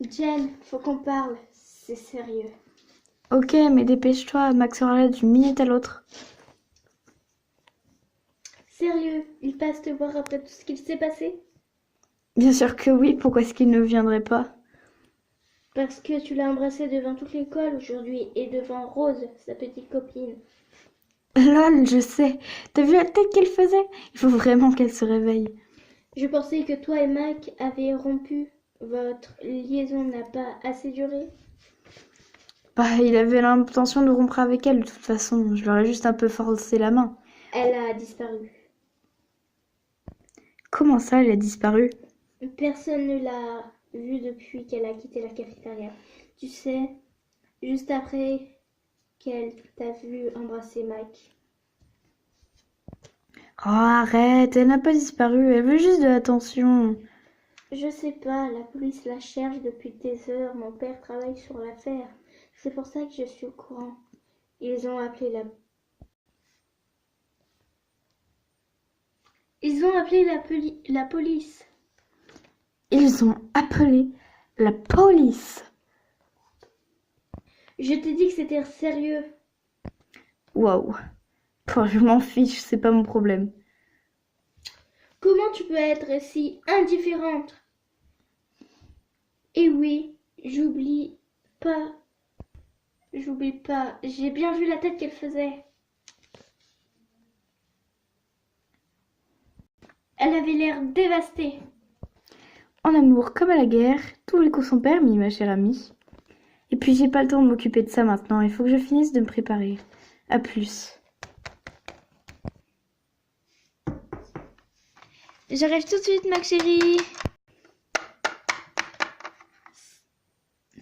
Jen, faut qu'on parle, c'est sérieux. Ok, mais dépêche-toi, Max sera là d'une minute à l'autre. Sérieux, il passe te voir après tout ce qu'il s'est passé? Bien sûr que oui, pourquoi est-ce qu'il ne viendrait pas? Parce que tu l'as embrassé devant toute l'école aujourd'hui et devant Rose, sa petite copine. Lol, je sais. T'as vu la tête qu'elle faisait? Il faut vraiment qu'elle se réveille. Je pensais que toi et Mac avez rompu. Votre liaison n'a pas assez duré. Bah, il avait l'intention de rompre avec elle, de toute façon. Je leur ai juste un peu forcé la main. Elle a disparu. Comment ça, elle a disparu? Personne ne l'a vue depuis qu'elle a quitté la cafétéria. Tu sais, juste après qu'elle t'a vu embrasser Mac. Oh, arrête, elle n'a pas disparu, elle veut juste de l'attention. Je sais pas, la police la cherche depuis des heures. Mon père travaille sur l'affaire. C'est pour ça que je suis au courant. Ils ont appelé la... Ils ont appelé la police. Ils ont appelé la police. Je t'ai dit que c'était sérieux. Waouh. Bon, je m'en fiche, c'est pas mon problème. Comment tu peux être si indifférente? Et oui, j'oublie pas, j'ai bien vu la tête qu'elle faisait. Elle avait l'air dévastée. En amour comme à la guerre, tous les coups sont permis, ma chère amie. Et puis j'ai pas le temps de m'occuper de ça maintenant, il faut que je finisse de me préparer. À plus. J'arrive tout de suite, ma chérie.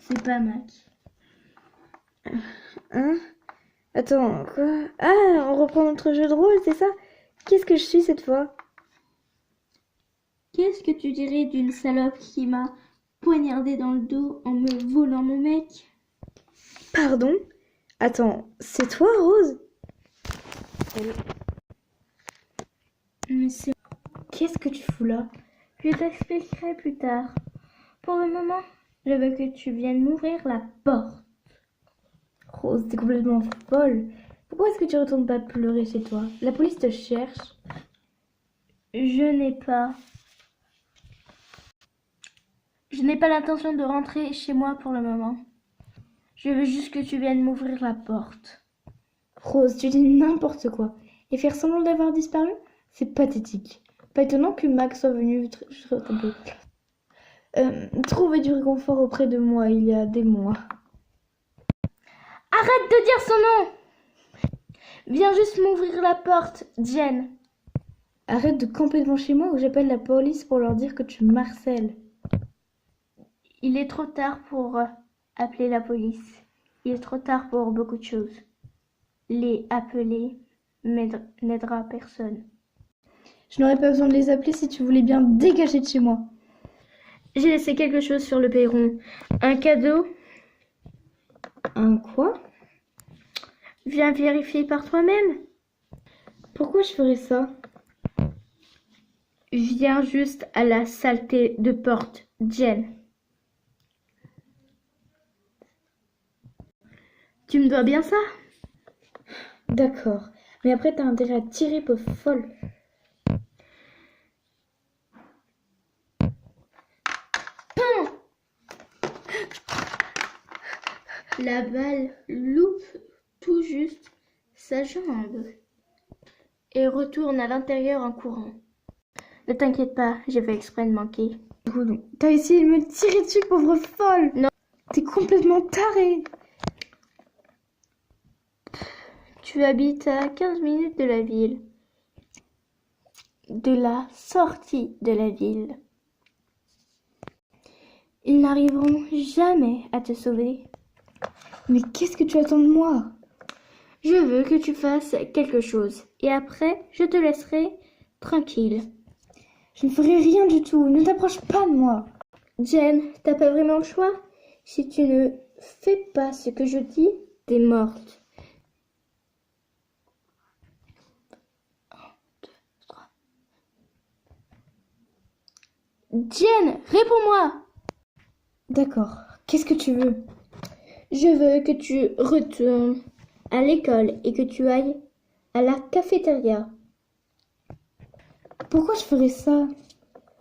C'est pas Mac. Hein? Attends, quoi? Ah, on reprend notre jeu de rôle, c'est ça? Qu'est-ce que je suis cette fois? Qu'est-ce que tu dirais d'une salope qui m'a poignardé dans le dos en me volant mon mec? Pardon? Attends, c'est toi, Rose? Mais c'est... Qu'est-ce que tu fous là? Je t'expliquerai plus tard. Pour le moment, je veux que tu viennes m'ouvrir la porte. Rose, t'es complètement folle. Pourquoi est-ce que tu retournes pas pleurer chez toi? La police te cherche. Je n'ai pas l'intention de rentrer chez moi pour le moment. Je veux juste que tu viennes m'ouvrir la porte. Rose, tu dis n'importe quoi. Et faire semblant d'avoir disparu? C'est pathétique. Pas étonnant que Max soit venu trouver du réconfort auprès de moi il y a des mois. Arrête de dire son nom! Viens juste m'ouvrir la porte, Jen. Arrête de camper devant chez moi ou j'appelle la police pour leur dire que tu me harcèles. Il est trop tard pour appeler la police. Il est trop tard pour beaucoup de choses. Les appeler n'aidera personne. Je n'aurais pas besoin de les appeler si tu voulais bien dégager de chez moi. J'ai laissé quelque chose sur le perron. Un cadeau. Un quoi? Viens vérifier par toi-même. Pourquoi je ferais ça? Viens juste à la saleté de porte, Jen. Tu me dois bien ça? D'accord. Mais après, t'as intérêt à tirer, pauvre folle. La balle loupe tout juste sa jambe et retourne à l'intérieur en courant. Ne t'inquiète pas, j'ai fait exprès de manquer. T'as essayé de me tirer dessus, pauvre folle. Non. T'es complètement tarée. Tu habites à 15 minutes de la ville. De la sortie de la ville. Ils n'arriveront jamais à te sauver. Mais qu'est-ce que tu attends de moi? Je veux que tu fasses quelque chose et après, je te laisserai tranquille. Je ne ferai rien du tout. Ne t'approche pas de moi. Jen, t'as pas vraiment le choix. Si tu ne fais pas ce que je dis, t'es morte. 1, 2, 3. Jen, réponds-moi. D'accord. Qu'est-ce que tu veux? Je veux que tu retournes à l'école et que tu ailles à la cafétéria. Pourquoi je ferais ça?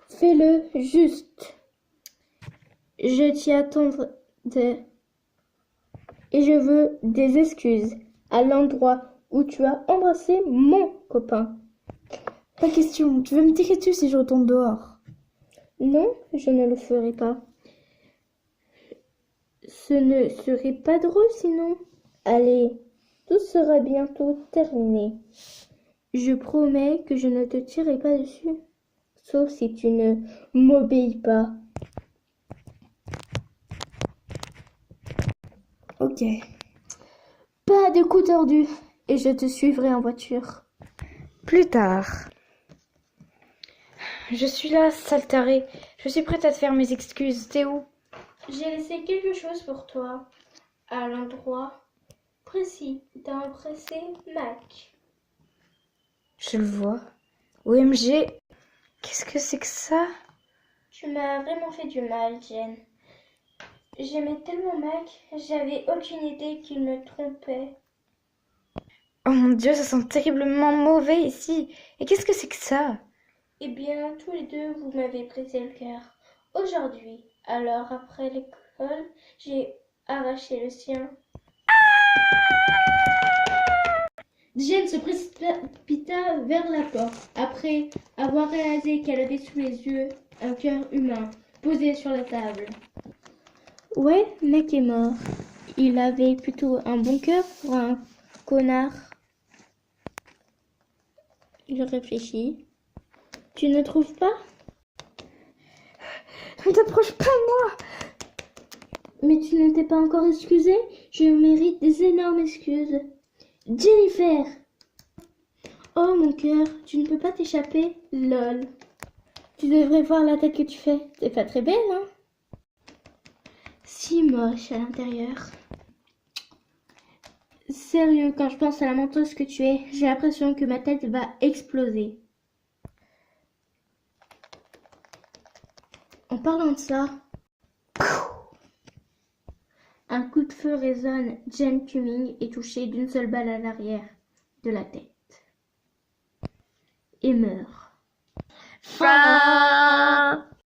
Fais-le juste. Je t'y attendais et je veux des excuses à l'endroit où tu as embrassé mon copain. Pas question. Tu vas me tirer dessus si je retourne dehors. Non, je ne le ferai pas. Ce ne serait pas drôle sinon. Allez, tout sera bientôt terminé. Je promets que je ne te tirerai pas dessus, sauf si tu ne m'obéis pas. Ok. Pas de coups tordus, et je te suivrai en voiture. Plus tard. Je suis là, sale taré. Je suis prête à te faire mes excuses. T'es où? J'ai laissé quelque chose pour toi, à l'endroit précis d'un pressé Mac. Je le vois. OMG. Qu'est-ce que c'est que ça? Tu m'as vraiment fait du mal, Jen. J'aimais tellement Mac, j'avais aucune idée qu'il me trompait. Oh mon Dieu, ça sent terriblement mauvais ici. Et qu'est-ce que c'est que ça? Eh bien, tous les deux, vous m'avez brisé le cœur. Aujourd'hui, alors après l'école, j'ai arraché le sien. Jen se précipita vers la porte, après avoir réalisé qu'elle avait sous les yeux un cœur humain posé sur la table. Ouais, mec est mort. Il avait plutôt un bon cœur pour un connard. Il réfléchit. Tu ne trouves pas? Ne t'approche pas de moi! Mais tu ne t'es pas encore excusé? Je mérite des énormes excuses. Jennifer! Oh mon cœur, tu ne peux pas t'échapper, lol. Tu devrais voir la tête que tu fais. T'es pas très belle, hein? Si moche à l'intérieur. Sérieux, quand je pense à la menteuse que tu es, j'ai l'impression que ma tête va exploser. En parlant de ça, un coup de feu résonne. Jen Cumming est touchée d'une seule balle à l'arrière de la tête et meurt. Fin.